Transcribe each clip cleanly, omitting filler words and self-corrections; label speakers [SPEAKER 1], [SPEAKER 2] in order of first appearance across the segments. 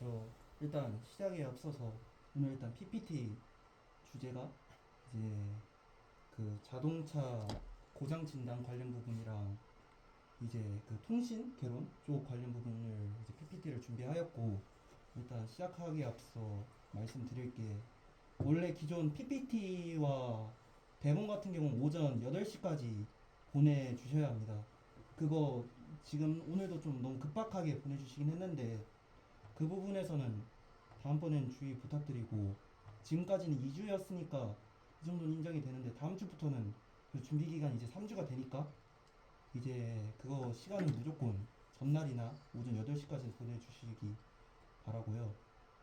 [SPEAKER 1] 저 일단 시작에 앞서서 오늘 일단 PPT 주제가 이제 그 자동차 고장 진단 관련 부분이랑 이제 그 통신 개론 쪽 관련 부분을 이제 PPT를 준비하였고, 일단 시작하기에 앞서 말씀드릴 게, 원래 기존 PPT와 대본 같은 경우는 오전 8시까지 보내주셔야 합니다. 그거 지금 오늘도 좀 너무 급박하게 보내주시긴 했는데, 그 부분에서는 다음번엔 주의 부탁드리고, 지금까지는 2주였으니까 이 정도는 인정이 되는데, 다음 주부터는 그 준비 기간이 이제 3주가 되니까 이제 그거 시간은 무조건 전날이나 오전 8시까지 보내주시기 바라고요.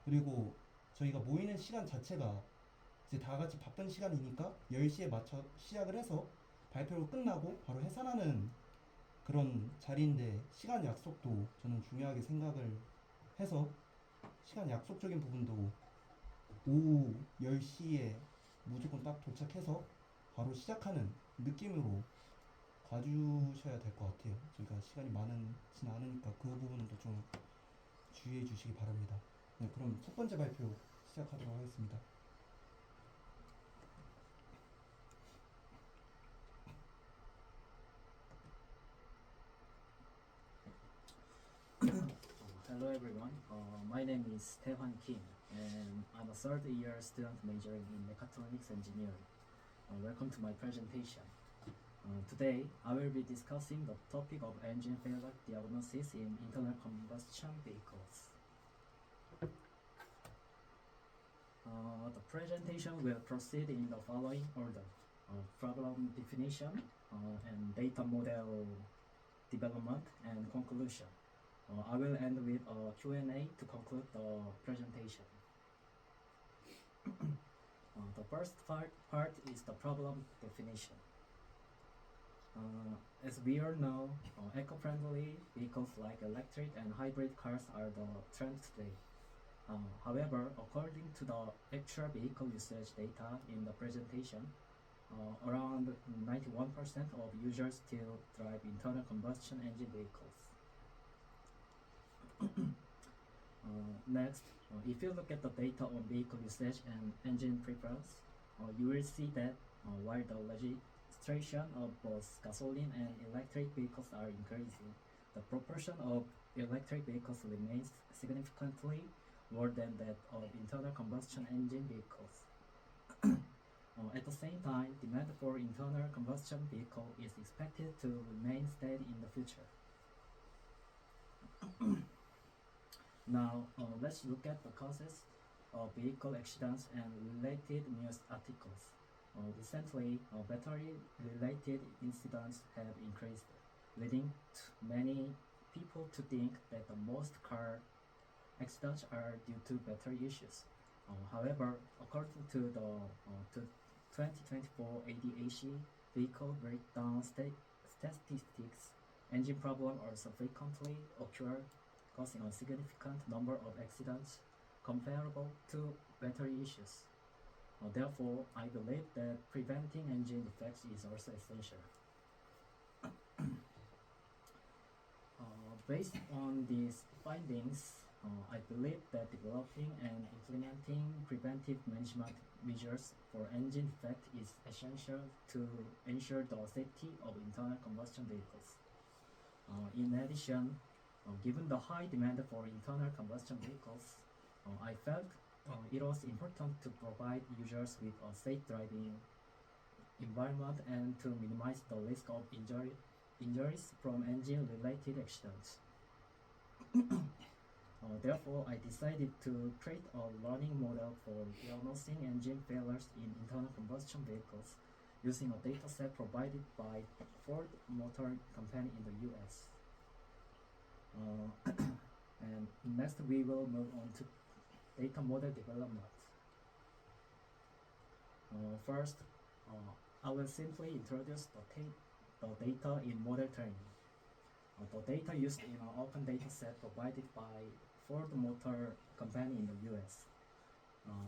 [SPEAKER 1] 그리고 저희가 모이는 시간 자체가 이제 다 같이 바쁜 시간이니까 10시에 맞춰 시작을 해서 발표로 끝나고 바로 해산하는 그런 자리인데, 시간 약속도 저는 중요하게 생각을 해서 시간 약속적인 부분도 오후 10시에 무조건 딱 도착해서 바로 시작하는 느낌으로 가주셔야 될 것 같아요. 저희가 시간이 많지는 않으니까 그 부분도 좀 주의해 주시기 바랍니다. 네, 그럼 첫 번째 발표 시작하도록 하겠습니다.
[SPEAKER 2] Hello everyone, my name is Tae-Hwan Kim and I'm a third year student majoring in mechatronics engineering. Welcome to my presentation. Today I will be discussing the topic of engine failure diagnosis in internal combustion vehicles. The presentation will proceed in the following order: problem definition and data model development and conclusion. I will end with a Q&A to conclude the presentation. The first part is the problem definition. As we all know, eco-friendly vehicles like electric and hybrid cars are the trend today. However, according to the actual vehicle usage data in the presentation, around 91% of users still drive internal combustion engine vehicles. Next, if you look at the data on vehicle usage and engine preference, you will see that while the registration of both gasoline and electric vehicles are increasing, the proportion of electric vehicles remains significantly more than that of internal combustion engine vehicles. At the same time, demand for internal combustion vehicle is expected to remain steady in the future. Now, let's look at the causes of vehicle accidents and related news articles. Recently, battery-related incidents have increased, leading many people to think that the most car accidents are due to battery issues. However, according to the 2024 ADAC vehicle breakdown statistics, engine problems also frequently occur, causing a significant number of accidents comparable to battery issues. Therefore, I believe that preventing engine defects is also essential. Based on these findings, I believe that developing and implementing preventive management measures for engine defect is essential to ensure the safety of internal combustion vehicles. In addition, given the high demand for internal combustion vehicles, I felt it was important to provide users with a safe driving environment and to minimize the risk of injuries from engine-related accidents. Therefore, I decided to create a learning model for diagnosing engine failures in internal combustion vehicles using a dataset provided by Ford Motor Company in the US. And next we will move on to data model development. First, I will simply introduce the data in model training. The data used in an open dataset provided by Ford Motor Company in the US.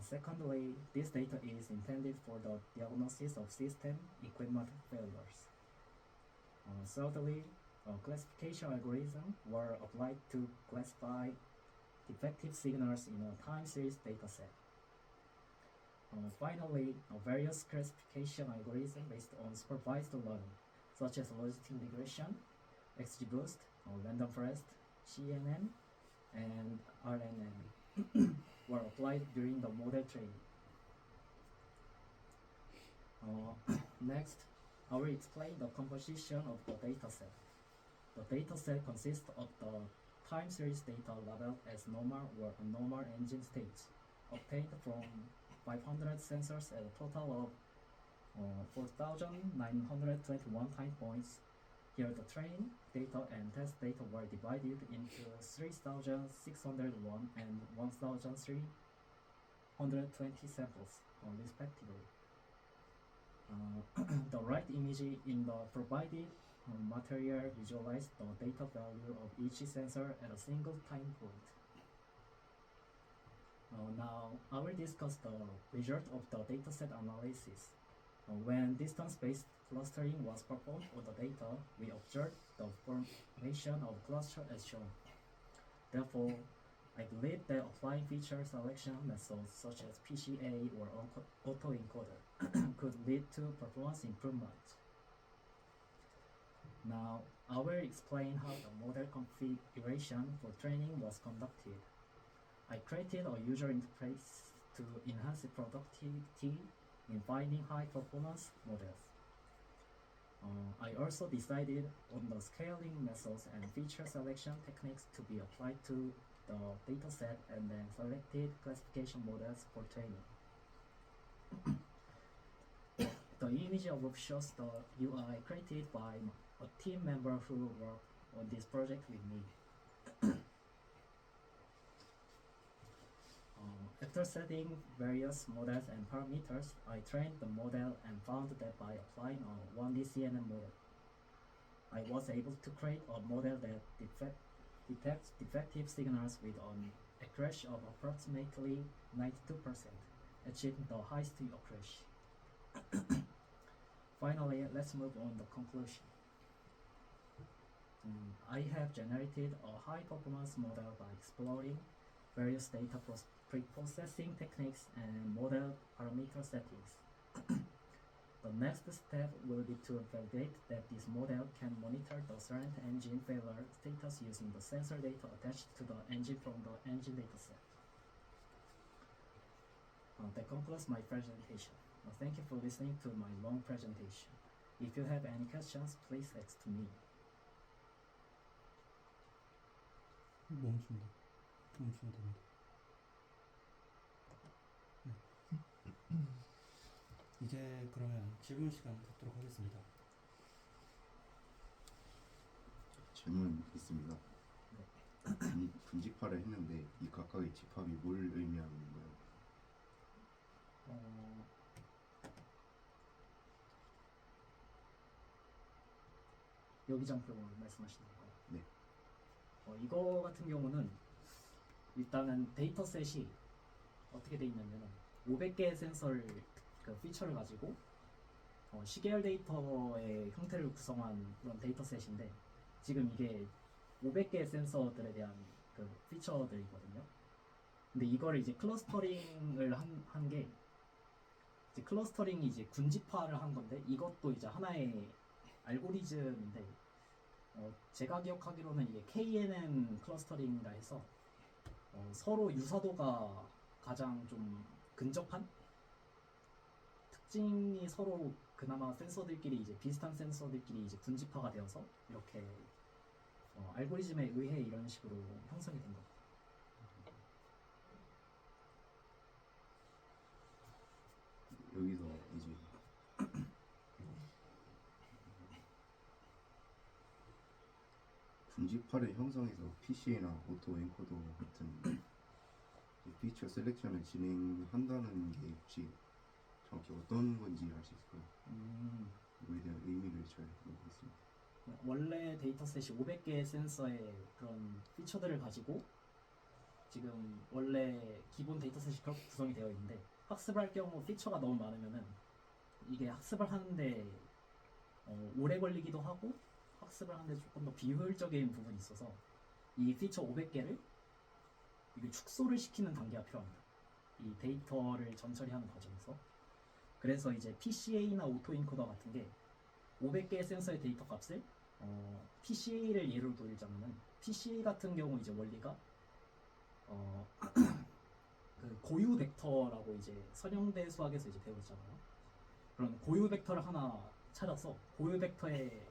[SPEAKER 2] Secondly, this data is intended for the diagnosis of system equipment failures. Thirdly, classification algorithms were applied to classify defective signals in a time series dataset. Finally, various classification algorithms based on supervised learning, such as logistic regression, XGBoost, random forest, CNN, and RNN, were applied during the model training. Next, I will explain the composition of the dataset. The dataset consists of the time series data labeled as normal or abnormal engine states, obtained from 500 sensors at a total of 4,921 time points. Here, the training data and test data were divided into 3,601 and 1,320 samples, respectively. The right image in the provided material visualizes the data value of each sensor at a single time point. Now, I will discuss the result of the dataset analysis. When distance-based clustering was performed on the data, we observed the formation of cluster as shown. Therefore, I believe that applying feature selection methods such as PCA or autoencoder could lead to performance improvement. Now, I will explain how the model configuration for training was conducted. I created a user interface to enhance productivity in finding high-performance models. I also decided on the scaling methods and feature selection techniques to be applied to the dataset and then selected classification models for training. The image above shows the UI created by a team member who worked on this project with me. After setting various models and parameters, I trained the model and found that by applying a 1D CNN model, I was able to create a model that detects defective signals with an accuracy of approximately 92%, achieving the highest accuracy. Finally, let's move on to the conclusion. I have generated a high-performance model by exploring various data pre-processing techniques and model parameter settings. The next step will be to validate that this model can monitor the current engine failure status using the sensor data attached to the engine from the engine dataset. That concludes my presentation. Thank you for listening to my long presentation. If you have any questions, please ask to me.
[SPEAKER 1] 멈추면 됩니다. 네. 이제 그러면 질문 시간 갖도록 하겠습니다.
[SPEAKER 3] 질문 있습니다. 분집화를 했는데 이 각각의 집합이 뭘 의미하는 건가요?
[SPEAKER 2] 여기 장표를 말씀하시는 건가요?
[SPEAKER 3] 네.
[SPEAKER 2] 이거 같은 경우는 일단은 데이터셋이 어떻게 돼 있냐면은 500개의 센서를 그 피처를 가지고 시계열 데이터의 형태를 구성한 그런 데이터셋인데 지금 이게 500개의 센서들에 대한 그 피처들이거든요. 근데 이거를 이제 클러스터링을 한 게 이제 클러스터링이 이제 군집화를 한 건데 이것도 이제 하나의 알고리즘인데 제가 기억하기로는 이게 KNN 클러스터링이라 해서 서로 유사도가 가장 좀 근접한 특징이 서로 그나마 센서들끼리 이제 비슷한 센서들끼리 이제 군집화가 되어서 이렇게 알고리즘에 의해 이런 식으로 형성이 된 겁니다.
[SPEAKER 3] 여기서 이제 분집화를 형성해서 PCA나 오토 엔코더 같은 피처 셀렉션을 진행한다는 게 혹시 정확히 어떤 건지 알 수 있을까요? 이거에 대한 의미를 잘 모르겠습니다.
[SPEAKER 2] 원래 데이터셋이 500개의 센서의 그런 피처들을 가지고 지금 원래 기본 데이터셋이 그렇게 구성이 되어 있는데 학습할 경우 피처가 너무 많으면은 이게 학습을 하는데 오래 걸리기도 하고 학습을 하는데 조금 더 비효율적인 부분이 있어서 이 피처 500개를 이게 축소를 시키는 단계가 필요합니다. 이 데이터를 전처리 하는 과정에서. 그래서 이제 PCA나 오토인코더 같은 게 500개의 센서의 데이터 값을 PCA를 예로 들자면은 PCA 같은 경우 이제 원리가 그 고유 벡터라고 이제 선형대 수학에서 이제 배웠잖아요. 그런 고유 벡터를 하나 찾아서 고유 벡터에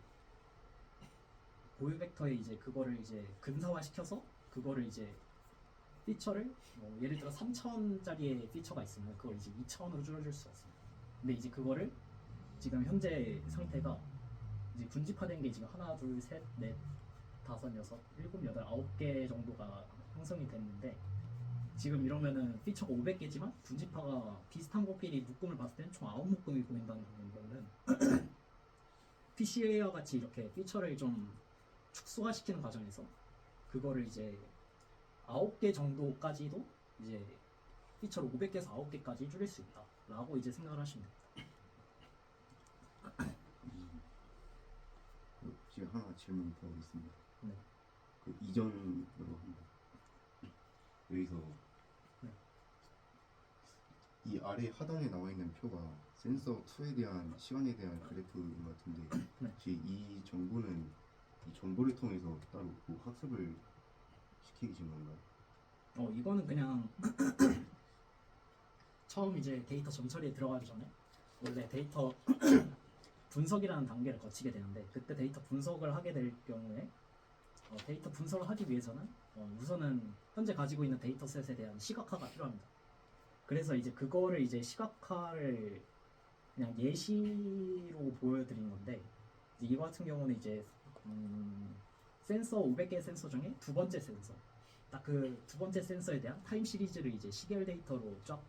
[SPEAKER 2] 이제 그거를 이제 근사화 시켜서 그거를 이제 피처를 예를 들어 3차원짜리의 피처가 있으면 그걸 이제 2차원으로 줄여줄 수가 있습니다. 근데 이제 그거를 지금 현재 상태가 이제 군집화된 게 지금 하나, 둘, 셋, 넷, 다섯, 여섯, 일곱, 여덟, 9개 정도가 형성이 됐는데 지금 이러면은 피처가 500개지만 군집화가 비슷한 것끼리 묶음을 봤을 때는 총 9묶음이 보인다는 거는 PCA와 같이 이렇게 피처를 좀 축소화시키는 과정에서 그거를 이제 9개 정도까지도 이제 피처를 500개에서 9개까지 줄일 수 있다라고 이제 생각을 하시면 됩니다.
[SPEAKER 3] 지금 하나 질문 더 있습니다.
[SPEAKER 2] 네.
[SPEAKER 3] 그 이전으로 한번 여기서
[SPEAKER 2] 네.
[SPEAKER 3] 이 아래 하단에 나와 있는 표가 센서 2에 대한 시간에 대한 그래프인 것 같은데
[SPEAKER 2] 네.
[SPEAKER 3] 혹시 이 정보는 이 정보를 통해서 따로 뭐 학습을 시키신 건가요?
[SPEAKER 2] 이거는 그냥 처음 이제 데이터 전처리에 들어가기 전에 원래 데이터 분석이라는 단계를 거치게 되는데 그때 데이터 분석을 하게 될 경우에 데이터 분석을 하기 위해서는 우선은 현재 가지고 있는 데이터셋에 대한 시각화가 필요합니다. 그래서 이제 그거를 이제 시각화를 그냥 예시로 보여드린 건데 이제 이거 같은 경우는 이제 센서 500개 센서 중에 두 번째 센서 딱 그 두 번째 센서에 대한 타임 시리즈를 이제 시계열 데이터로 쫙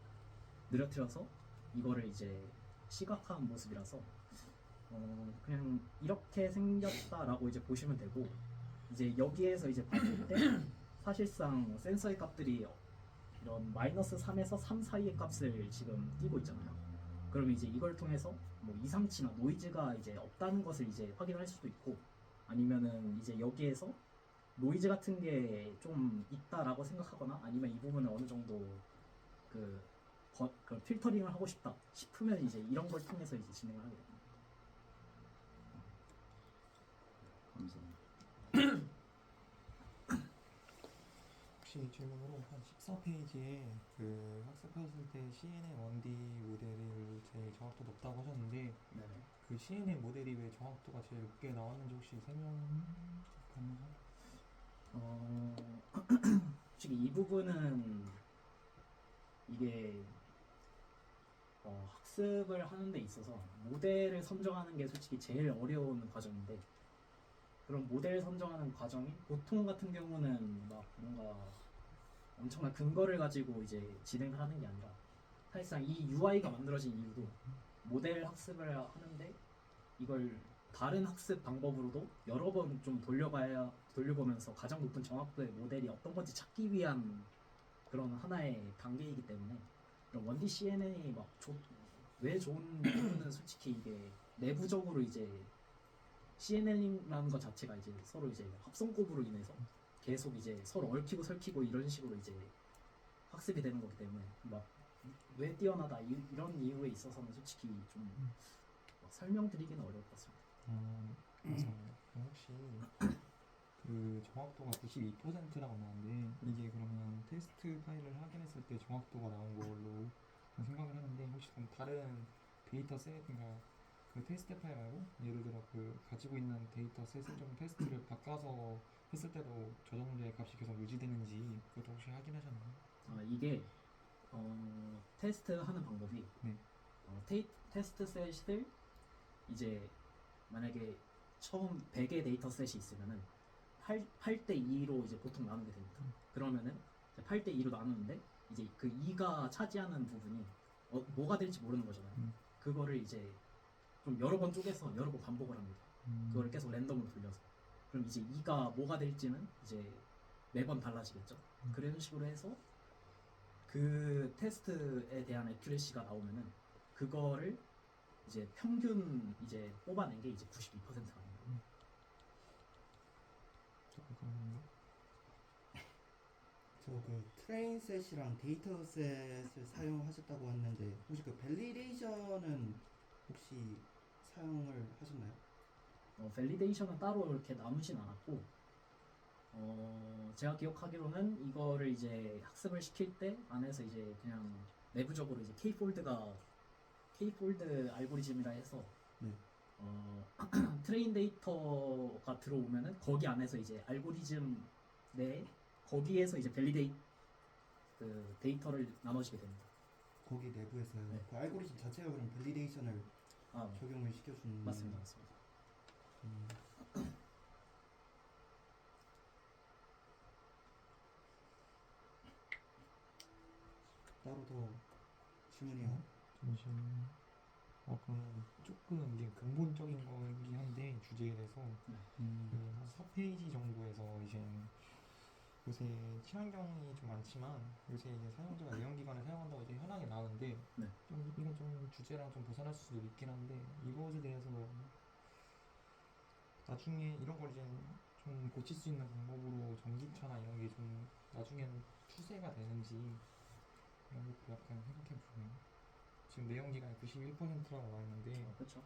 [SPEAKER 2] 늘어뜨려서 이거를 이제 시각화한 모습이라서 그냥 이렇게 생겼다라고 이제 보시면 되고 이제 여기에서 이제 봤을 때 사실상 센서의 값들이 이런 -3에서 3 사이의 값을 지금 띄고 있잖아요. 그럼 이제 이걸 통해서 뭐 이상치나 노이즈가 이제 없다는 것을 이제 확인할 수도 있고 아니면은 이제 여기에서 노이즈 같은 게 좀 있다라고 생각하거나 아니면 이 부분을 어느 정도 그 필터링을 하고 싶다 싶으면 이제 이런 걸 통해서 이제 진행을 하게 됩니다.
[SPEAKER 3] 감사합니다.
[SPEAKER 1] 혹시 질문으로 한 14페이지에 그 학습하실 때 CNN 1D 모델을 제일 정확도 높다고 하셨는데
[SPEAKER 2] 네.
[SPEAKER 1] 그 CNN 모델이 왜 정확도가 제일 높게 나왔는지 혹시 설명 가능하세요?
[SPEAKER 2] 솔직히 이 부분은 이게 학습을 하는 데 있어서 모델을 선정하는 게 솔직히 제일 어려운 과정인데 그런 모델 선정하는 과정이 보통 같은 경우는 막 뭔가 엄청난 근거를 가지고 이제 진행을 하는 게 아니라 사실상 이 UI가 만들어진 이유도 모델 학습을 하는데 이걸 다른 학습 방법으로도 여러 번 좀 돌려보면서 가장 높은 정확도의 모델이 어떤 건지 찾기 위한 그런 하나의 단계이기 때문에 그런 1D CNN이 막 왜 좋은 이유는 솔직히 이게 내부적으로 이제 CNN이라는 것 자체가 이제 서로 이제 합성곱으로 인해서 계속 이제 서로 얽히고 설키고 이런 식으로 이제 학습이 되는 거기 때문에 막 왜 뛰어나다 이런 이유에 있어서는 솔직히 좀 설명드리기는 어려울 것 같습니다.
[SPEAKER 1] 맞아요. 그럼 혹시 그 정확도가 92%라고 나왔는데 이게 그러면 테스트 파일을 확인했을 때 정확도가 나온 걸로 생각을 하는데 혹시 그럼 다른 데이터 셋, 그러니까 그 테스트 파일 말고 예를 들어 그 가지고 있는 데이터 셋을 좀 테스트를 바꿔서 했을 때도 저 정도의 값이 계속 유지되는지 그것도 혹시 확인하셨나요?
[SPEAKER 2] 이게 테스트하는 방법이
[SPEAKER 1] 네.
[SPEAKER 2] 테스트 셋을 이제 만약에 처음 100의 데이터 셋이 있으면은 8대 2로 이제 보통 나누게 됩니다. 그러면은 8대 2로 나누는데 이제 그 2가 차지하는 부분이 뭐가 될지 모르는 거잖아요. 그거를 이제 좀 여러 번 쪼개서 여러 번 반복을 합니다. 그거를 계속 랜덤으로 돌려서. 그럼 이제 2가 뭐가 될지는 이제 매번 달라지겠죠. 그런 식으로 해서 그 테스트에 대한 애큐레시가 나오면은 그거를 이제 평균 이제 뽑아낸 게 이제 92%가 됩니다.
[SPEAKER 1] 저 그 트레인셋이랑 데이터셋을 사용하셨다고 했는데 혹시 그 밸리데이션은 혹시 사용을 하셨나요?
[SPEAKER 2] 밸리데이션은 따로 이렇게 남으진 않았고, 제가 기억하기로는 이거를 이제 학습을 시킬 때 안에서 이제 그냥 내부적으로 이제 K폴드 알고리즘이라 해서
[SPEAKER 1] 네.
[SPEAKER 2] 트레인 데이터가 들어오면은 거기 안에서 이제 알고리즘 내 거기에서 이제 그 데이터를 나눠주게 됩니다.
[SPEAKER 1] 거기 내부에서요.
[SPEAKER 2] 네.
[SPEAKER 1] 그 알고리즘 자체가 그럼 밸리데이션을
[SPEAKER 2] 아,
[SPEAKER 1] 적용을 시켜주는.
[SPEAKER 2] 맞습니다, 맞습니다.
[SPEAKER 1] 음, 따로 더 질문이요.
[SPEAKER 4] 잠시만요. 그러면 조금 이제 근본적인 거긴 한데 주제에 대해서
[SPEAKER 1] 음,
[SPEAKER 4] 한 4페이지 정도에서 이제 요새 친환경이 좀 많지만 요새 이제 사용자가 내연기관을 사용한다고 이제 현황이 나오는데
[SPEAKER 2] 네.
[SPEAKER 4] 좀 이건 좀 주제랑 좀 벗어날 수도 있긴 한데 이것에 대해서 나중에 이런 걸 이제 좀 고칠 수 있는 방법으로 전기차나 이런 게 좀 나중에는 추세가 되는지 이런 것도 약간 생각해 보면 지금 내연기관이 91%라고 나와 있는데
[SPEAKER 2] 그렇죠.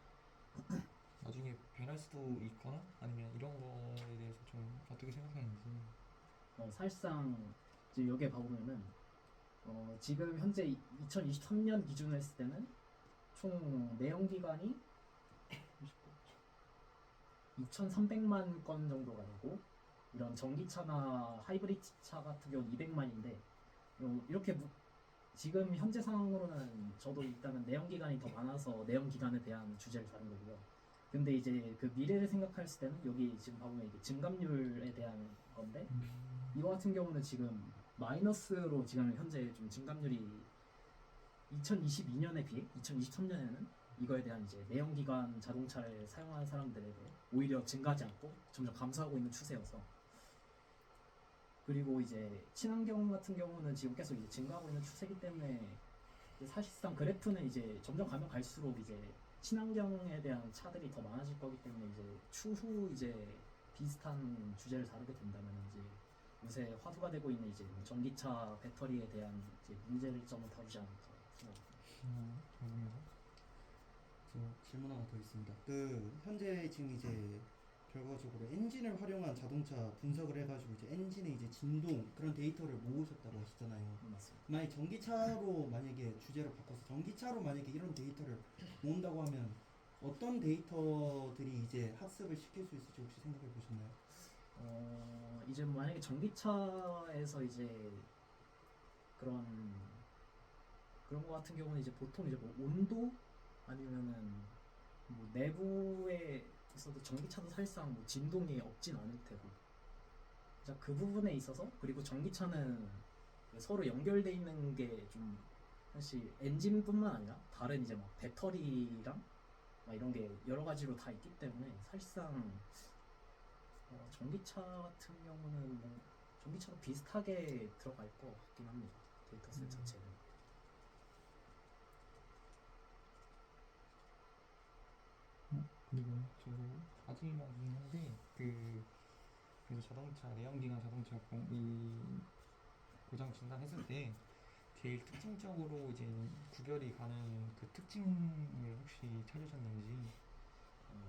[SPEAKER 4] 나중에 변할 수도 있거나 아니면 이런 거에 대해서 좀 어떻게 생각하는지.
[SPEAKER 2] 사실상 지금 여기에 봐보면은 지금 현재 2023년 기준으로 했을 때는 총 내연기관이 2,300만 건 정도가 되고, 이런 전기차나 하이브리드 차 같은 경우 200만인데 이렇게 지금 현재 상황으로는 저도 일단은 내연기관이 더 많아서 내연기관에 대한 주제를 다룬 거고요. 근데 이제 그 미래를 생각했을 때는 여기 지금 봐보면 이게 증감률에 대한 건데, 이거 같은 경우는 지금 마이너스로 지금 현재 좀 증감률이 2022년에 비해 2023년에는 이거에 대한 이제 내연기관 자동차를 사용하는 사람들에 대해 오히려 증가하지 않고 점점 감소하고 있는 추세여서, 그리고 이제 친환경 같은 경우는 지금 계속 이제 증가하고 있는 추세이기 때문에 이제 사실상 그래프는 이제 점점 가면 갈수록 이제 친환경에 대한 차들이 더 많아질 거기 때문에 이제 추후 이제 비슷한 주제를 다루게 된다면 이제 요새 화두가 되고 있는 이제 전기차 배터리에 대한 이제 문제를 점을 다루지 않을까 생각합니다.
[SPEAKER 4] 정리해서
[SPEAKER 1] 저 질문 하나 더 있습니다. 그 현재 지금 이제 결과적으로 엔진을 활용한 자동차 분석을 해가지고 이제 엔진의 이제 진동 그런 데이터를 모으셨다고 하셨잖아요.
[SPEAKER 2] 맞습니다.
[SPEAKER 1] 만약 전기차로 만약에 주제를 바꿔서 전기차로 만약에 이런 데이터를 모은다고 하면 어떤 데이터들이 이제 학습을 시킬 수 있을지 혹시 생각해 보셨나요?
[SPEAKER 2] 이제 만약에 전기차에서 이제 그런 거 같은 경우는 이제 보통 이제 뭐 온도 아니면은 뭐 내부에 있어도 전기차도 사실상 뭐 진동이 없진 않을 테고, 자, 그 부분에 있어서, 그리고 전기차는 서로 연결돼 있는 게 좀 사실 엔진뿐만 아니라 다른 이제 막 배터리랑 막 이런 게 여러 가지로 다 있기 때문에 사실상 전기차 같은 경우는 뭐 전기차도 비슷하게 들어갈 것 같긴 합니다. 데이터셋 자체는.
[SPEAKER 4] 그리고 저도 마지막이긴 한데 그래서 자동차 내연기관 자동차 이 고장 진단했을 때 제일 특징적으로 이제 구별이 가는 그 특징을 혹시 찾으셨는지.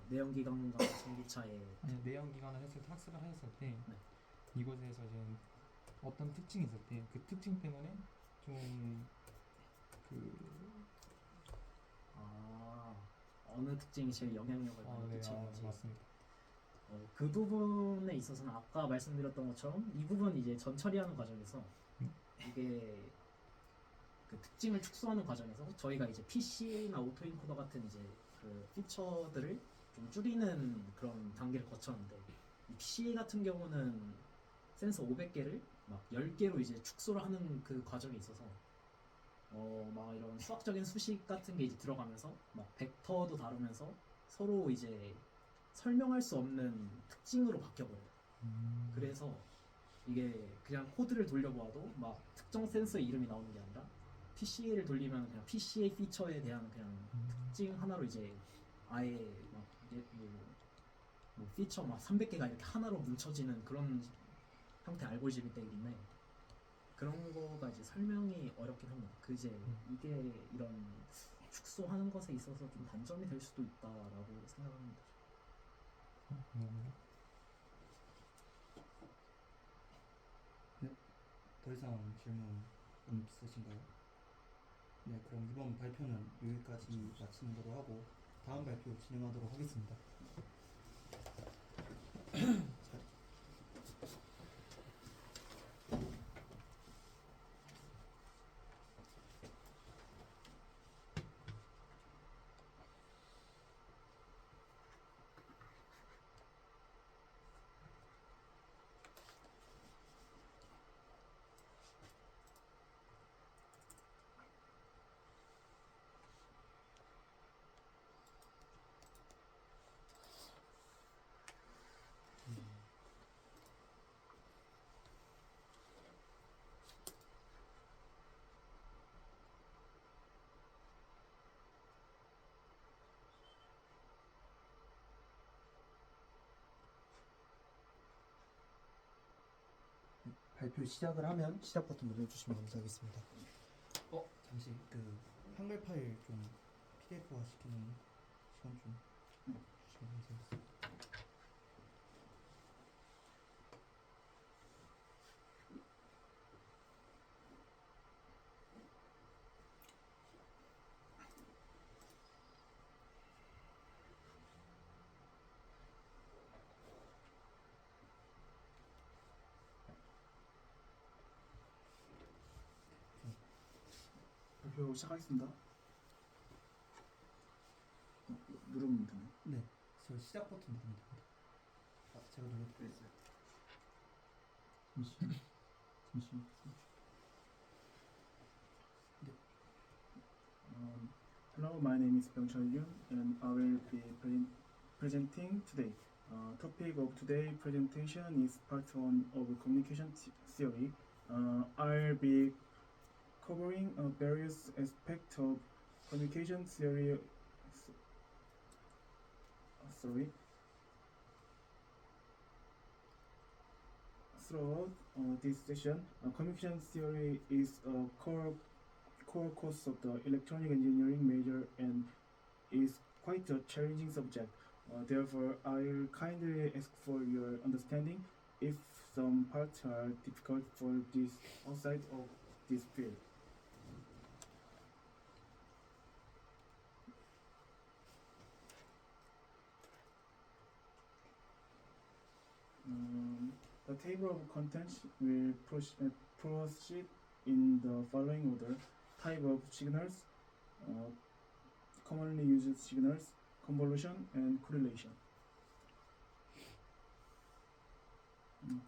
[SPEAKER 2] 내연기관과 전기차의
[SPEAKER 4] 아니 내연기관을 했을 때 학습을 했을 때
[SPEAKER 2] 네.
[SPEAKER 4] 이곳에서 이제 어떤 특징이 있을 때 그 특징 때문에 좀
[SPEAKER 2] 어느 특징이 제일 영향력을 많이
[SPEAKER 4] 네,
[SPEAKER 2] 끼쳤는지.
[SPEAKER 4] 맞습니다.
[SPEAKER 2] 그 부분에 있어서는 아까 말씀드렸던 것처럼 이 부분 이제 전처리하는 과정에서 이게 그 특징을 축소하는 과정에서 저희가 이제 PC나 오토인코더 같은 이제 그 피처들을 좀 줄이는 그런 단계를 거쳤는데, 이 PCA 같은 경우는 센서 500개를 막 10개로 이제 축소를 하는 그 과정에 있어서 막 이런 수학적인 수식 같은 게 이제 들어가면서 막 벡터도 다루면서 서로 이제 설명할 수 없는 특징으로 바뀌어버려요. 그래서 이게 그냥 코드를 돌려보아도 막 특정 센서의 이름이 나오는 게 아니라 PCA를 돌리면 그냥 PCA 피처에 대한 그냥 특징 하나로 이제 아예 막 이게 뭐 피처 막 300개가 이렇게 하나로 뭉쳐지는 그런 형태의 알고리즘이기 때문에 그런 거가 이제 설명이 어렵긴 합니다. 그 이제 이게 이런 축소하는 것에 있어서 좀 단점이 될 수도 있다라고 생각합니다.
[SPEAKER 1] 더 이상 질문 없으신가요? 네, 그럼 이번 발표는 여기까지 마치는 걸로 하고 다음 발표 진행하도록 하겠습니다. 발표 시작을 하면 시작 버튼 눌러주시면 감사하겠습니다. 잠시 그 한글 파일 좀 PDF화 시키는 시간 좀 주시면 감사하겠습니다.
[SPEAKER 5] 발표 시작하겠습니다. 누르면 되나요?
[SPEAKER 1] 네, 저 시작 버튼 누르면 됩니다. 제가 눌러드리겠습니다. 잠시만요.
[SPEAKER 5] Hello, my name is Byung-chul Yoon, and I will be presenting today. Topic of today's presentation is part 1 of communication theory. I'll be covering various aspects of communication theory. Throughout this session, communication theory is a core course of the electronic engineering major and is quite a challenging subject. Therefore, I'll kindly ask for your understanding if some parts are difficult for this outside of this field. The table of contents will proceed in the following order: type of signals, commonly used signals, convolution, and correlation.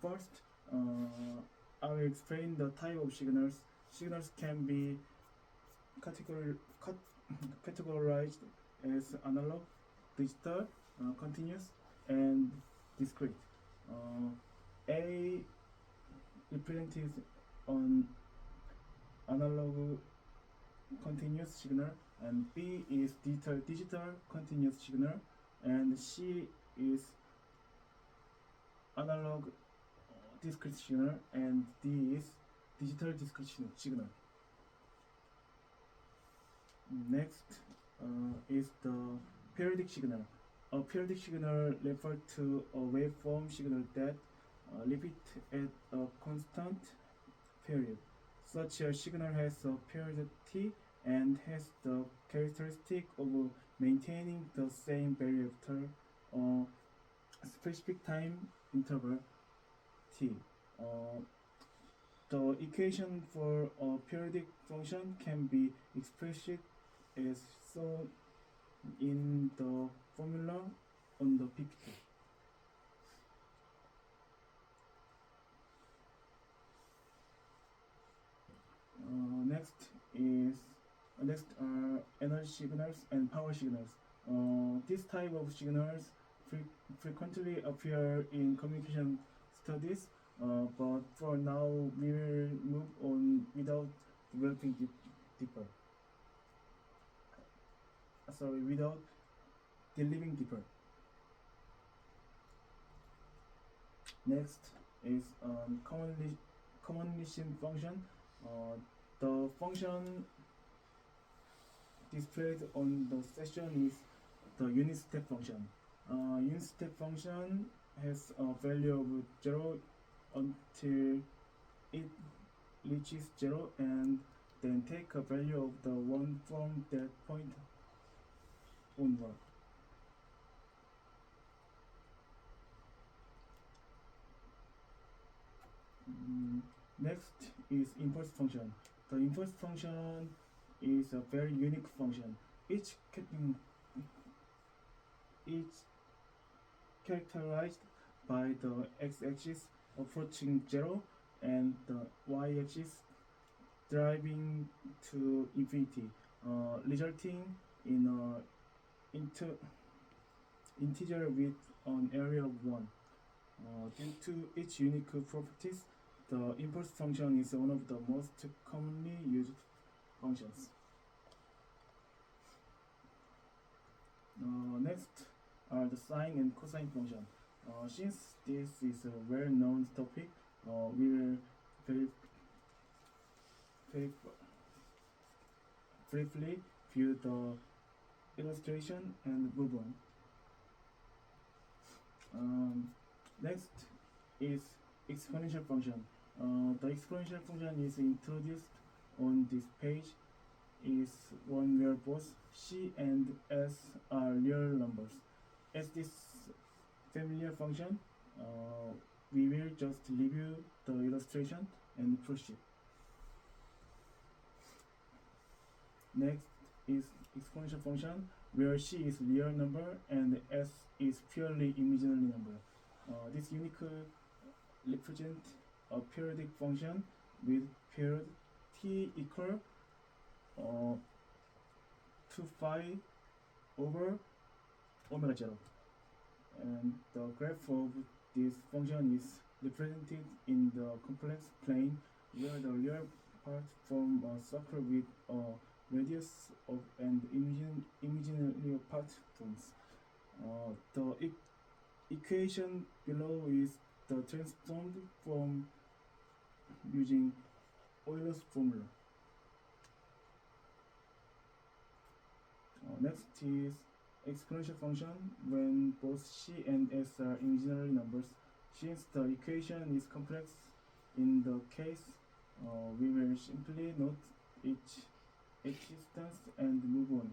[SPEAKER 5] First, I will explain the type of signals. Signals can be categorized as analog, digital, continuous, and discrete. A represents an analog continuous signal, and B is digital continuous signal, and C is analog discrete signal, and D is digital discrete signal. Next is the periodic signal. A periodic signal refers to a waveform signal that repeats at a constant period. Such a signal has a period T and has the characteristic of maintaining the same value after a specific time interval T. The equation for a periodic function can be expressed as shown in the formula on the PPT. Next are energy signals and power signals. This type of signals frequently appear in communication studies, but for now we will move on without developing deeper. Without delving deeper. Next is commonly seen function. The function displayed on the session is the unit step function. Unit step function has a value of 0 until it reaches 0 and then take a value of the 1 from that point onward. Next is impulse function. The impulse function is a very unique function. Each characterized by the x-axis approaching 0 and the y-axis driving to infinity, resulting in an integer with an area of 1. Due to its unique properties, the impulse function is one of the most commonly used functions. Next are the sine and cosine function. Since this is a well-known topic, we will very briefly view the illustration and move on. Next is exponential function. The exponential function is introduced on this page is one where both c and s are real numbers. As this familiar function, we will just review the illustration and proceed. Next is exponential function where c is real number and s is purely imaginary number. This unique represents a periodic function with period t equal 2 pi over omega 0, and the graph of this function is represented in the complex plane where the real part form a circle with a radius of and imaginary part forms. The equation below is the transformed form using Euler's formula. Next is exponential function when both c and s are imaginary numbers. Since the equation is complex in the case, we will simply note its existence and move on.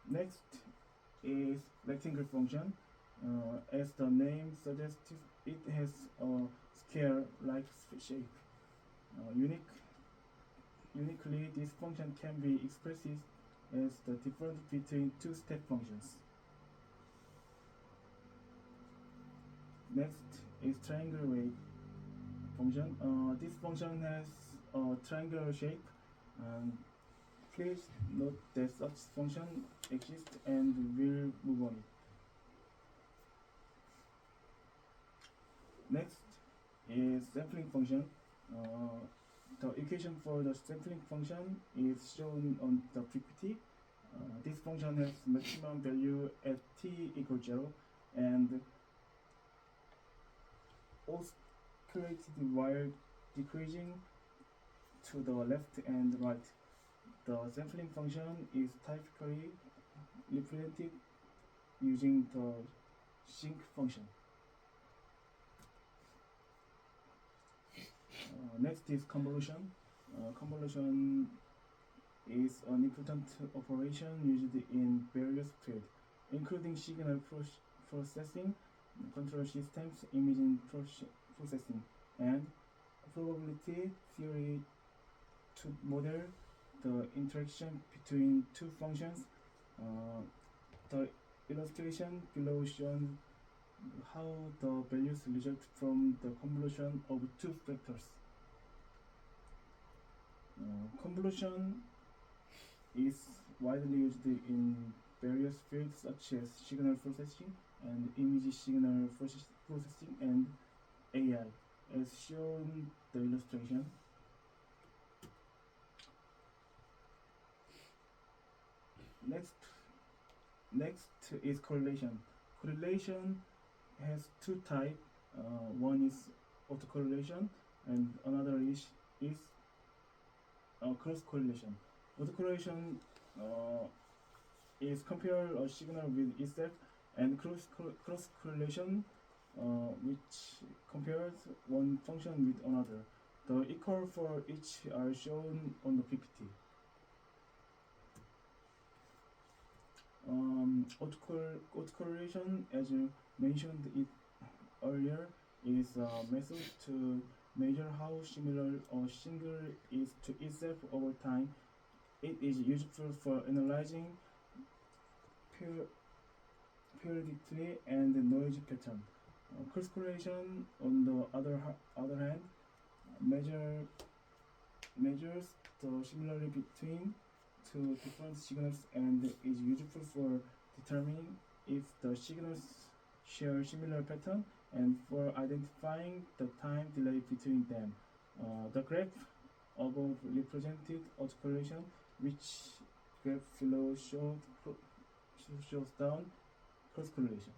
[SPEAKER 5] Next is rectangle function. As the name suggests, it has a scale-like shape. Uniquely, this function can be expressed as the difference between two step functions. Next is triangle wave function. This function has a triangular shape, and please note that such function exists and will move on. Next is sampling function. The equation for the sampling function is shown on the PPT. This function has maximum value at t equals 0 and oscillated while decreasing to the left and right. The sampling function is typically represented using the sinc function. Next is convolution. Convolution is an important operation used in various fields, including signal processing, control systems, imaging processing, and probability theory to model the interaction between two functions. The illustration below shows how the values result from the convolution of two vectors. Convolution is widely used in various fields such as signal processing and image signal processing and AI, as shown the illustration. Next is correlation. Correlation has two types, One is autocorrelation, and another is cross correlation. Autocorrelation is compare a signal with itself, and cross correlation which compares one function with another. The equal for each are shown on the PPT. Autocorrelation, as you mentioned it earlier, is a method to measure how similar a signal is to itself over time. It is useful for analyzing periodicity and noise pattern. Cross correlation, on the other hand, measures the similarity between two different signals and is useful for determining if the signals share similar pattern and for identifying the time delay between them. The graph above represented autocorrelation, which graph below shows down cross correlation.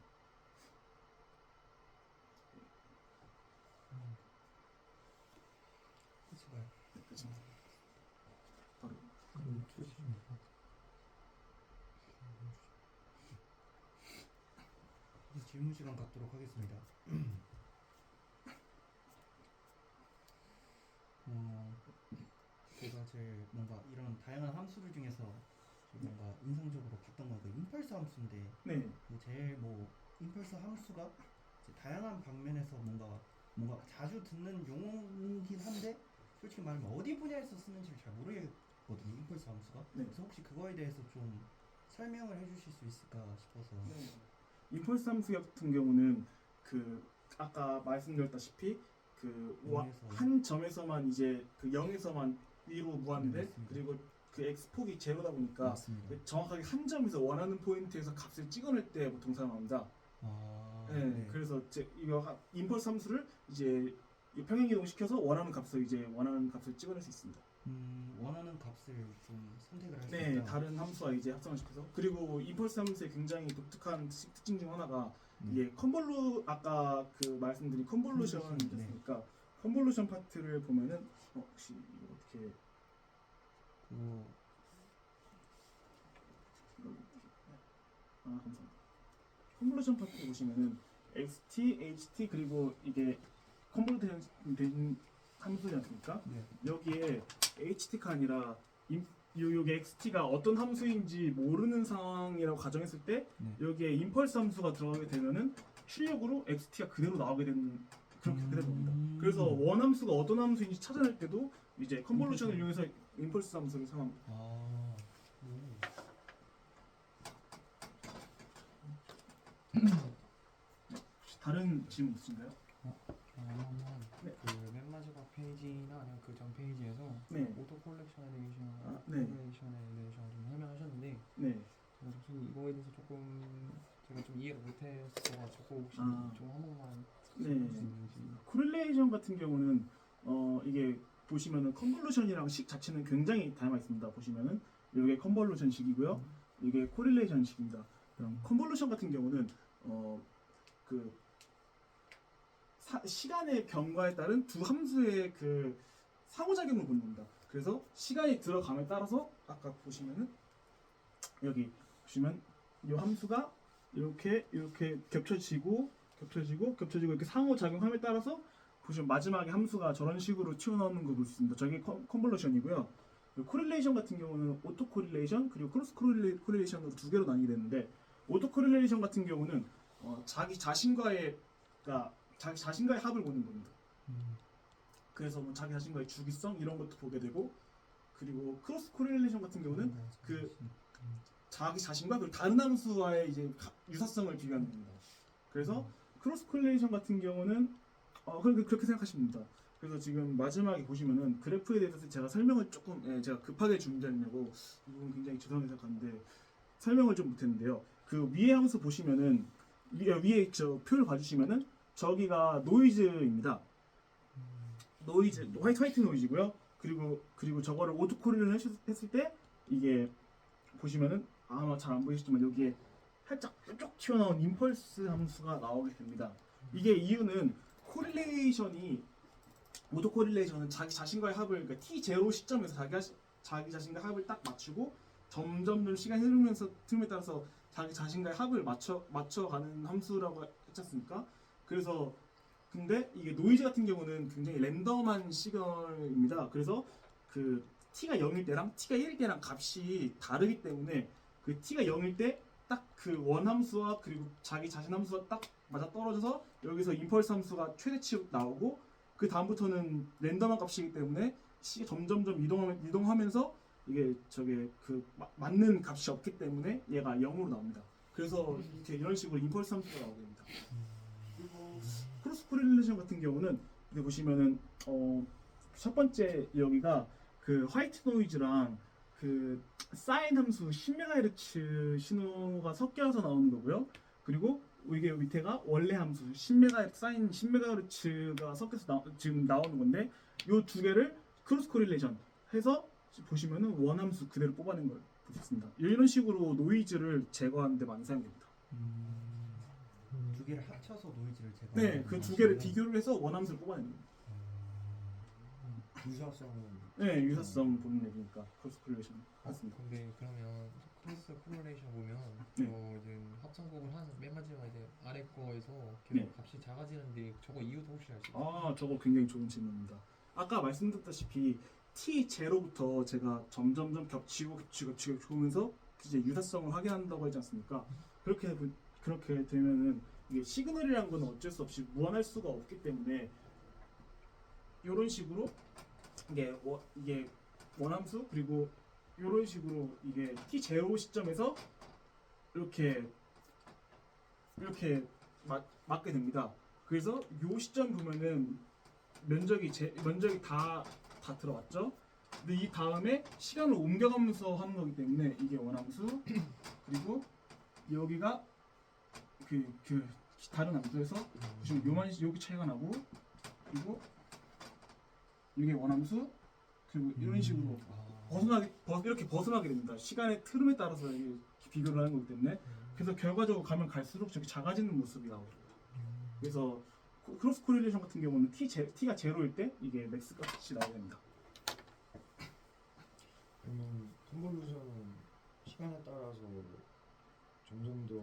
[SPEAKER 1] 질문 시간 갖도록 하겠습니다. 제가 제일 뭔가 이런 다양한 함수들 중에서 뭔가 인상적으로 봤던 건 그 임펄스 함수인데,
[SPEAKER 5] 네.
[SPEAKER 1] 제일 뭐 임펄스 함수가 이제 다양한 방면에서 뭔가 자주 듣는 용어이긴 한데 솔직히 말하면 어디 분야에서 쓰는지를 잘 모르겠거든요, 임펄스 함수가.
[SPEAKER 5] 네.
[SPEAKER 1] 그래서 혹시 그거에 대해서 좀 설명을 해주실 수 있을까 싶어서.
[SPEAKER 5] 네. 임펄스 함수 같은 경우는 그 아까 말씀드렸다시피 그
[SPEAKER 1] 영에서.
[SPEAKER 5] 한 점에서만 이제 그 0에서만 1로 무한대,
[SPEAKER 1] 맞습니다.
[SPEAKER 5] 그리고 그 x 폭이 제로다 보니까
[SPEAKER 1] 맞습니다.
[SPEAKER 5] 정확하게 한 점에서 원하는 포인트에서 값을 찍어낼 때 보통 사용합니다. 네, 그래서 이거 임펄스 함수를 이제 평행 이동 시켜서 원하는 값을 찍어낼 수 있습니다.
[SPEAKER 1] 원하는 값을 좀 선택을 할 수
[SPEAKER 5] 네,
[SPEAKER 1] 있다.
[SPEAKER 5] 다른 함수와 이제 합성을 시켜서. 그리고 임펄스 함수의 굉장히 독특한 특징 중 하나가 이게 아까 그 말씀드린 컨볼루션이었으니까 컨볼루션 파트를 보면은 혹시 이거 어떻게 감사합니다. 컨볼루션 파트 보시면은 xt, ht 그리고 이게 컨볼루트 된 함수지 않습니까?
[SPEAKER 1] 네.
[SPEAKER 5] 여기에 ht가 아니라 여기 xt가 어떤 함수인지 모르는 상황이라고 가정했을 때
[SPEAKER 1] 네.
[SPEAKER 5] 여기에 임펄스 함수가 들어가게 되면은 출력으로 xt가 그대로 나오게 되는 그렇게 되는 겁니다. 그래서 원 함수가 어떤 함수인지 찾아낼 때도 이제 컨볼루션을 이용해서 임펄스 함수를 사용합니다. 다른 질문 있으신가요? 네.
[SPEAKER 4] 그맨 마지막 페이지나 아니면 그 전 페이지에서
[SPEAKER 5] 네.
[SPEAKER 4] 오토 콜렉션에
[SPEAKER 5] 네.
[SPEAKER 4] 대해서 좀 설명하셨는데
[SPEAKER 5] 네.
[SPEAKER 4] 제가 사실 이거에 대해서 제가 좀 이해를 못했어가지고 혹시
[SPEAKER 5] 아.
[SPEAKER 4] 좀 한 번만
[SPEAKER 5] 네.
[SPEAKER 4] 설명해 주실 수 있는지.
[SPEAKER 5] 코릴레이션 같은 경우는 이게 보시면은 컨볼루션이랑 식 자체는 굉장히 다양하게 있습니다. 보시면은 이게 컨볼루션식이고요. 이게 코릴레이션식입니다. 그럼 컨볼루션 같은 경우는 그 시간의 경과에 따른 두 함수의 그 상호작용을 보는 겁니다. 그래서 시간이 들어감에 따라서 아까 보시면은 여기 보시면 이 함수가 이렇게 겹쳐지고 이렇게 상호작용함에 따라서 보시면 마지막에 함수가 저런 식으로 튀어나오는 거 볼 수 있습니다. 저게 컨볼루션이고요. 코릴레이션 같은 경우는 오토 코릴레이션 그리고 크로스 코릴레이션으로 두 개로 나뉘게 되는데, 오토 코릴레이션 같은 경우는 자기 자신과의 합을 보는 겁니다. 그래서 뭐 자기 자신과의 주기성 이런 것도 보게 되고, 그리고 크로스 코릴레이션 같은 경우는 그 자기 자신과 그 다른 함수와의 이제 유사성을 비교하는 겁니다. 그래서 크로스 코릴레이션 같은 경우는 그렇게 생각하시면 됩니다. 그래서 지금 마지막에 보시면은 그래프에 대해서 제가 설명을 조금 제가 급하게 준비하려고 이 부분 굉장히 죄송하게 생각하는데 설명을 좀 못했는데요. 그 위에 함수 보시면은 위에 저 표를 봐주시면은 저기가 노이즈입니다. 노이즈 화이트 노이즈고요. 그리고 저거를 오토 코릴레이션 했을 때 이게 보시면은 아마 잘 안 보이시지만 여기에 살짝 쭉 튀어나온 임펄스 함수가 나오게 됩니다. 이게 이유는 코릴레이션이 오토 코릴레이션은 자기 자신과의 합을 그러니까 t0 시점에서 자기 자신과 합을 딱 맞추고 점점 시간이 흐름에 따라서 자기 자신과의 합을 맞춰가는 함수라고 했지 않습니까? 그래서 근데 이게 노이즈 같은 경우는 굉장히 랜덤한 시그널입니다. 그래서 그 t가 0일 때랑 t가 1일 때랑 값이 다르기 때문에 그 t가 0일 때 딱 그 원함수와 그리고 자기 자신 함수가 딱 맞아 떨어져서 여기서 임펄스 함수가 최대치 나오고 그 다음부터는 랜덤한 값이기 때문에 시가 점점점 이동하면서 이게 저게 그 맞는 값이 없기 때문에 얘가 0으로 나옵니다. 그래서 이렇게 이런 식으로 임펄스 함수가 나오게 됩니다. 그리고 크로스 코릴레이션 같은 경우는 여기 보시면은 첫 번째 여기가 그 화이트 노이즈랑 그 사인 함수 10MHz 신호가 섞여서 나오는 거고요. 그리고 이게 밑에가 원래 함수 10MHz 사인 10MHz가 섞여서 지금 나오는 건데 이 두 개를 크로스 코릴레이션 해서 보시면은 원 함수 그대로 뽑아낸 걸 볼 수 있습니다. 이런 식으로 노이즈를 제거하는 데 많이 사용됩니다.
[SPEAKER 1] 두 개를 합쳐서 노이즈를 제거.
[SPEAKER 5] 네, 그 두 개를 비교를 해서 원 함수를 뽑아내는 겁니다.
[SPEAKER 4] 유사성은
[SPEAKER 5] 네, 유사성 보는 얘기니까 크로스 코릴레이션 맞습니다.
[SPEAKER 4] 근데 그러면 크로스 코릴레이션 보면
[SPEAKER 5] 네.
[SPEAKER 4] 이제 합성곡을 한 맨 마지막 이제 아래 거에서 계속
[SPEAKER 5] 네.
[SPEAKER 4] 값이 작아지는데 저거 이유도 혹시 아시죠?
[SPEAKER 5] 아, 저거 굉장히 좋은 질문입니다. 아까 말씀드렸다시피 T0부터 제가 점점점 겹치고 오면서 이제 유사성을 확인한다고 하지 않습니까? 그렇게 되면은 이게 시그널이라는 건 어쩔 수 없이 무한할 수가 없기 때문에 이런 식으로 이게 원함수 그리고 이런 식으로 이게 T0 시점에서 이렇게 맞게 됩니다. 그래서 이 시점 보면은 면적이 다 들어왔죠. 근데 이 다음에 시간을 옮겨가면서 하는 거기 때문에 이게 원함수 그리고 여기가 그 다른 함수에서 보시면 여기 차이가 나고 그리고 이게 원함수 그리고 이런 식으로 이렇게 벗어나게 됩니다. 시간의 흐름에 따라서 이게 비교를 하는 거기 때문에 그래서 결과적으로 가면 갈수록 저기 작아지는 모습이 나오죠. 그래서 크로스 코릴레이션 같은 경우는 t가 0일 때 이게 맥스 값이 나오게 됩니다.
[SPEAKER 6] 그러면 컨볼루션은 시간에 따라서 점점 더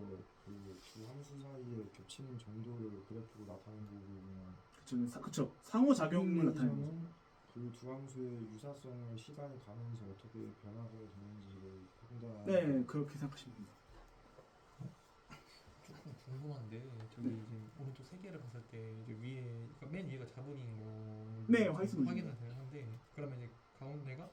[SPEAKER 6] 그 두 함수 사이에 겹치는 정도를 그래프로 나타낸 거고
[SPEAKER 5] 그쵸. 상호작용을 나타내는 거죠.
[SPEAKER 6] 그두 함수의 유사성을 시간이 가면서 어떻게 변화가 되는지를 판단.
[SPEAKER 5] 네, 그렇게 생각하시면 됩니다.
[SPEAKER 4] 조금 궁금한데 저기 이제 오른쪽 세 개를 봤을 때 이제 위에 그러니까 맨 위에가 자분인 거
[SPEAKER 5] 네, 화이트 노이즈.
[SPEAKER 4] 확인은 되는데 그러면 이제 가운데가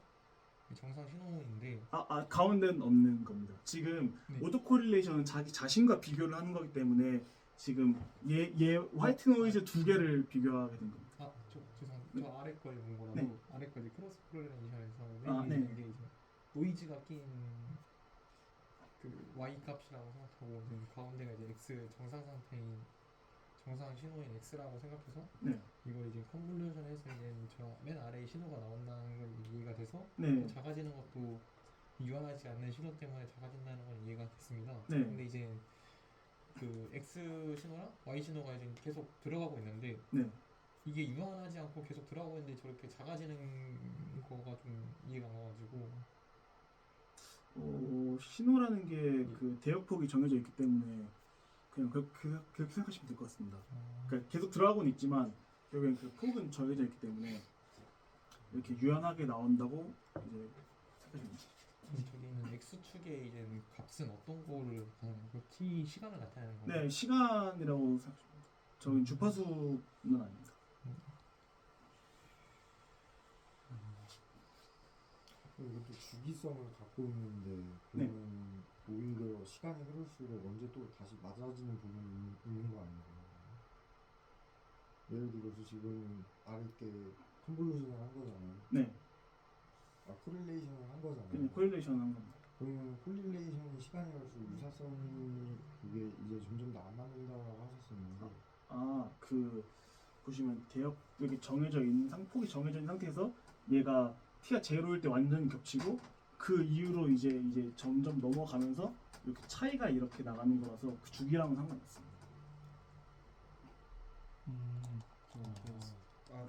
[SPEAKER 4] 정상 신호인데
[SPEAKER 5] 가운데는 없는 겁니다. 지금
[SPEAKER 4] 네.
[SPEAKER 5] 오토 코릴레이션은 자기 자신과 비교를 하는 거기 때문에 지금 얘 화이트 노이즈 두 개를 비교하게 된 겁니다.
[SPEAKER 4] 죄송합니다.
[SPEAKER 5] 네.
[SPEAKER 4] 저 아래 거에 본 거라고
[SPEAKER 5] 네.
[SPEAKER 4] 아래 거 이제 크로스 코릴레이션에서
[SPEAKER 5] 네.
[SPEAKER 4] 이게 이제 노이즈가 낀 그 y 값이라고 생각하고 이제 가운데가 이제 x 정상 상태인 정상 신호인 x라고 생각해서
[SPEAKER 5] 네.
[SPEAKER 4] 이걸 이제 컨볼루션해서 이제 저 맨 아래에 신호가 나온다는 걸 이해가 돼서
[SPEAKER 5] 네.
[SPEAKER 4] 작아지는 것도 유한하지 않는 신호 때문에 작아진다는 건 이해가 됐습니다.
[SPEAKER 5] 네.
[SPEAKER 4] 근데 이제 그 x 신호랑 y 신호가 이제 계속 들어가고 있는데
[SPEAKER 5] 네.
[SPEAKER 4] 이게 유한하지 않고 계속 들어가고 있는데 저렇게 작아지는 거가 좀 이해가 안 가가지고
[SPEAKER 5] 신호라는 게 그 대역폭이 정해져 있기 때문에 그냥 그렇게 생각하시면 될 것 같습니다. 그러니까 계속 들어가고는 있지만 결국엔 그 폭은 정해져 있기 때문에 이렇게 유한하게 나온다고 이제 생각하시면 됩니다.
[SPEAKER 4] 저기 있는 x축의 이제 값은 어떤 거를 가는 거? t 시간을 나타내는 건가요?
[SPEAKER 5] 네, 시간이라고 생각하시면 됩니다. 저긴 주파수는 아닙니다.
[SPEAKER 6] 이것도 주기성을 갖고 있는데 그러면 오히려 시간이 흐를수록 언제 또 다시 맞아지는 부분이 있는 거 아닌가요? 예를 들어서 지금 아래 게 컨볼루션을 한 거잖아요.
[SPEAKER 5] 네,
[SPEAKER 6] 코릴레이션을 한 거잖아요.
[SPEAKER 5] 그냥 코릴레이션 한 겁니다.
[SPEAKER 6] 그러면 코릴레이션이 시간이 갈수록 유사성이 그게 이제 점점 더 안 맞는다고 하셨었는데
[SPEAKER 5] 보시면 대역 여기 정해져 있는 폭이 정해져 있는 상태에서 얘가 t가 0일 때 완전히 겹치고 그 이후로 이제 점점 넘어가면서 이렇게 차이가 이렇게 나가는 거라서 그 주기랑은 상관없습니다.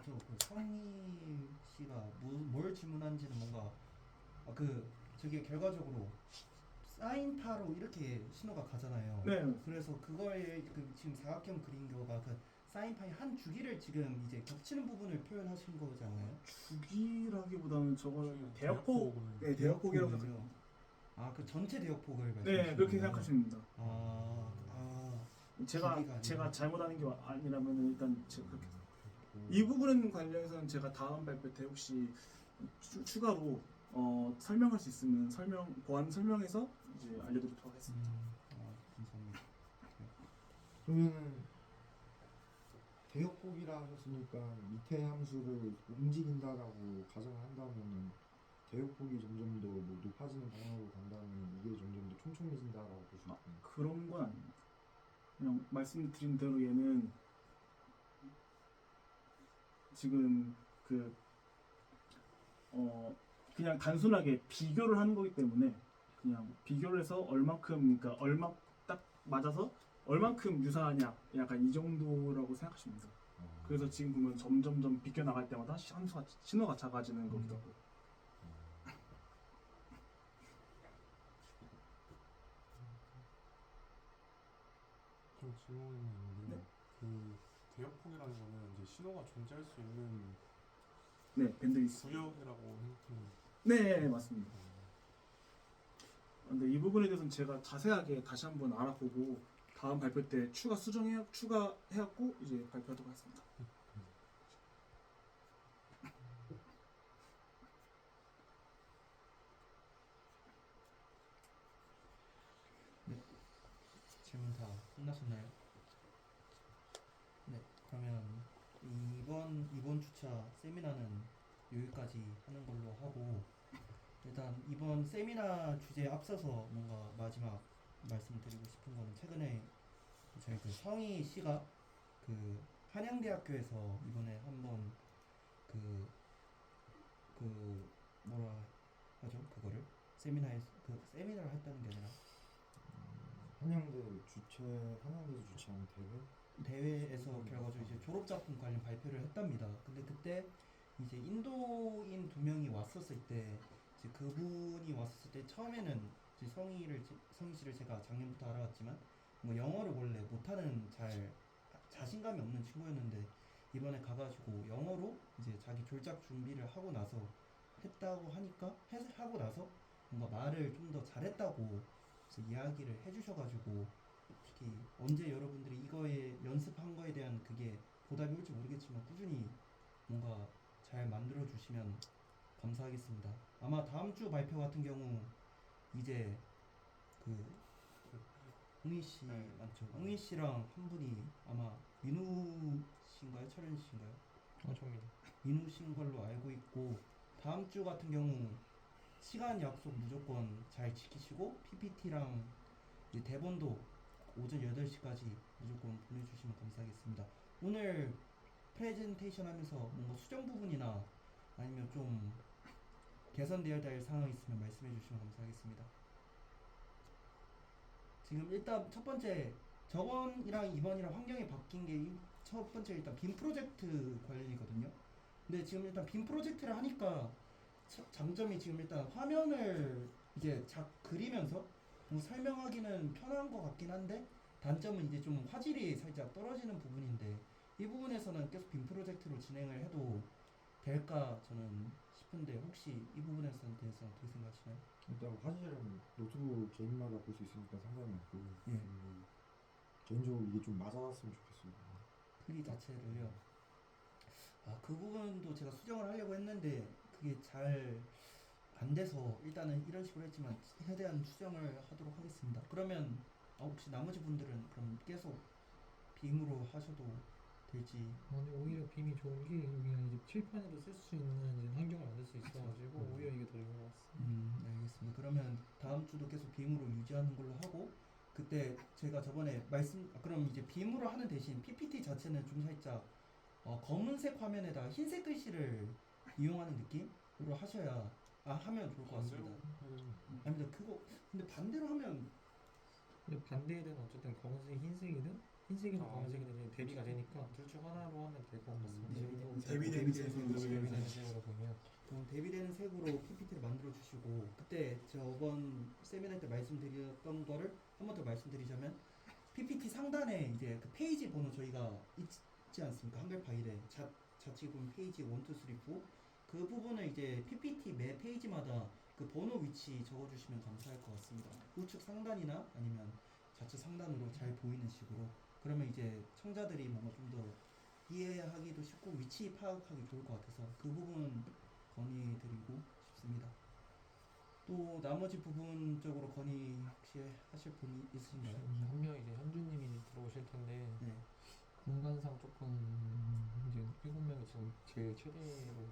[SPEAKER 1] 그 성희 씨가 뭘 질문한지는 뭔가 저게 결과적으로 사인파로 이렇게 신호가 가잖아요.
[SPEAKER 5] 네.
[SPEAKER 1] 그래서 그거에 지금 사각형 그린 거가 그 사인파의 한 주기를 지금 이제 겹치는 부분을 표현하신 거잖아요.
[SPEAKER 5] 주기라기보다는 저거는
[SPEAKER 4] 대역폭을.
[SPEAKER 5] 대역폭, 네, 대역폭이라고 생각합니다.
[SPEAKER 1] 그 전체 대역폭을 말씀하시는
[SPEAKER 5] 네, 그렇게
[SPEAKER 1] 거예요?
[SPEAKER 5] 생각하시면 됩니다.
[SPEAKER 1] 주기가 아니라.
[SPEAKER 5] 제가 잘못하는 게 아니라면 일단 제가 그렇게 이 부분 관련해서는 제가 다음 발표 때 혹시 추가로 설명할 수 있으면 보완 설명해서 이제 알려드리도록 하겠습니다.
[SPEAKER 1] 감사합니다.
[SPEAKER 6] 그러면은 대역폭이라 하셨으니까 밑에 함수를 움직인다라고 가정을 한다면은 대역폭이 점점 더 뭐 높아지는 방향으로 간다면 이게 점점 더 촘촘해진다라고 볼 수 있나요?
[SPEAKER 5] 그런 건 아닙니다. 그냥 말씀드린 대로 얘는 지금 그냥 단순하게 비교를 하는 거기 때문에 그냥 비교를 해서 그러니까 얼마 딱 맞아서 얼만큼 유사하냐 약간 이 정도라고 생각하시면 됩니다. 그래서 지금 보면 점점점 비껴 나갈 때마다 신호가 작아지는 거기도 하고.
[SPEAKER 7] 좀 질문이 있는데
[SPEAKER 5] 네.
[SPEAKER 7] 그 대역폭이라는 거는 이제 신호가 존재할 수 있는
[SPEAKER 5] 네, 밴드위스.
[SPEAKER 7] 구역이라고 생각하면
[SPEAKER 5] 네, 맞습니다. 근데 이 부분에 대해서는 제가 자세하게 다시 한번 알아보고 다음 발표 때 추가해갖고 이제 발표하도록 하겠습니다.
[SPEAKER 1] 질문 다 끝나셨나요? 네, 그러면 이번 주차 세미나는 여기까지 하는 걸로 하고, 일단 이번 세미나 주제에 앞서서 뭔가 마지막 말씀드리고 싶은 거는, 최근에 저희 그 성희 씨가 그 한양대학교에서 이번에 한번 뭐라 하죠? 그거를 세미나를 했다는 게 아니라
[SPEAKER 6] 한양대에서 주최한
[SPEAKER 1] 대회에서 결과적으로 이제 졸업작품 관련 발표를 했답니다. 근데 그때 이제 인도인 2명이 왔었을 때, 이제 그분이 왔었을 때 처음에는 이제 성희 씨를 제가 작년부터 알아왔지만 뭐 영어를 원래 못하는 자신감이 없는 친구였는데, 이번에 가가지고 영어로 이제 자기 졸작 준비를 하고 나서 하고 나서 뭔가 말을 좀 더 잘했다고 그래서 이야기를 해주셔가지고, 특히 언제 여러분들이 이거에 연습한 거에 대한 그게 보답이 올지 모르겠지만 꾸준히 뭔가 잘 만들어 주시면 감사하겠습니다. 아마 다음 주 발표 같은 경우 이제 홍희 씨 맞죠? 홍희 씨랑 한 분이 아마 민우 씨인가요? 철현 씨인가요?
[SPEAKER 4] 저입니다.
[SPEAKER 1] 민우 씨인 걸로 알고 있고, 다음 주 같은 경우 시간 약속 무조건 잘 지키시고 PPT랑 대본도 오전 8시까지 무조건 보내주시면 감사하겠습니다. 오늘 프레젠테이션 하면서 뭔가 수정 부분이나 아니면 좀 개선되어야 될 상황이 있으면 말씀해 주시면 감사하겠습니다. 지금 일단 첫 번째 저번이랑 이번이랑 환경이 바뀐 게 첫 번째 일단 빔 프로젝트 관련이거든요. 근데 지금 일단 빔 프로젝트를 하니까 장점이 지금 일단 화면을 이제 그리면서 뭐 설명하기는 편한 것 같긴 한데, 단점은 이제 좀 화질이 살짝 떨어지는 부분인데, 이 부분에서는 계속 빔 프로젝트로 진행을 해도 될까 저는 싶은데, 혹시 이 부분에 대해서 어떻게 생각하시나요?
[SPEAKER 6] 일단 화질은 노트북 개인마다 볼 수 있으니까 상관이 없고,
[SPEAKER 1] 예.
[SPEAKER 6] 개인적으로 이게 좀 맞아왔으면 좋겠어요.
[SPEAKER 1] 크기 자체를요. 그 부분도 제가 수정을 하려고 했는데 그게 잘 안 돼서 일단은 이런 식으로 했지만 최대한 수정을 하도록 하겠습니다. 그러면 혹시 나머지 분들은 그럼 계속 빔으로 하셔도 될지.
[SPEAKER 4] 근데 오히려 빔이 좋은 게 여기는 이제 칠판에도 쓸 수 있는 이제 환경을 만들 수 있어가지고 오히려 이게 더 좋은 것 같습니다.
[SPEAKER 1] 알겠습니다. 그러면 다음 주도 계속 빔으로 유지하는 걸로 하고, 그때 제가 저번에 그럼 이제 빔으로 하는 대신 PPT 자체는 좀 살짝 검은색 화면에다가 흰색 글씨를 이용하는 느낌으로 하면 좋을 것 같습니다. 아닙니다. 근데 반대로 하면
[SPEAKER 4] 근데 반대든 어쨌든 검은색, 흰색이든 흰색이나
[SPEAKER 7] 아,
[SPEAKER 4] 검은색이 대비가 되니까 둘 중 하나로 하면 될 것 같습니다.
[SPEAKER 1] 대비되는
[SPEAKER 4] 대비되는 색으로 보면
[SPEAKER 1] 그럼 대비되는 색으로 PPT를 만들어 주시고, 그때 저번 세미나 때 말씀드렸던 거를 한 번 더 말씀드리자면, PPT 상단에 이제 그 페이지 번호 저희가 있지 않습니까? 한글 파일에 좌측에 보면 페이지 1, 2, 3, 4, 그 부분을 이제 PPT 매 페이지마다 그 번호 위치 적어주시면 감사할 것 같습니다. 우측 상단이나 아니면 좌측 상단으로 잘 보이는 식으로. 그러면 이제 청자들이 뭔가 좀 더 이해하기도 쉽고 위치 파악하기 좋을 것 같아서 그 부분 건의드리고 싶습니다. 또 나머지 부분적으로 건의 혹시 하실 분이 있으신가요?
[SPEAKER 4] 한 명 이제 현주님이 들어오실 텐데
[SPEAKER 1] 네.
[SPEAKER 4] 공간상 조금 이제 7명이 지금 제일 최대로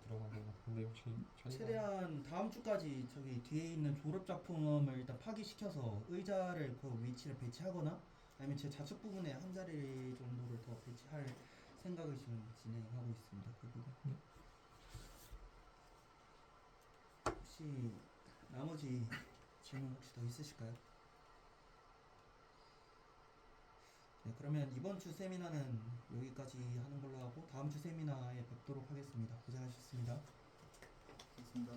[SPEAKER 4] 들어간 것 같은데 혹시 저희가
[SPEAKER 1] 최대한 다음 주까지 저기 뒤에 있는 졸업 작품을 일단 파기시켜서 의자를 그 위치를 배치하거나 아니면 제 좌측 부분에 한 자리 정도를 더 배치할 생각을 지금 진행하고 있습니다. 그 부분. 혹시 나머지 질문 혹시 더 있으실까요? 네, 그러면 이번 주 세미나는 여기까지 하는 걸로 하고 다음 주 세미나에 뵙도록 하겠습니다. 고생하셨습니다.
[SPEAKER 5] 좋습니다.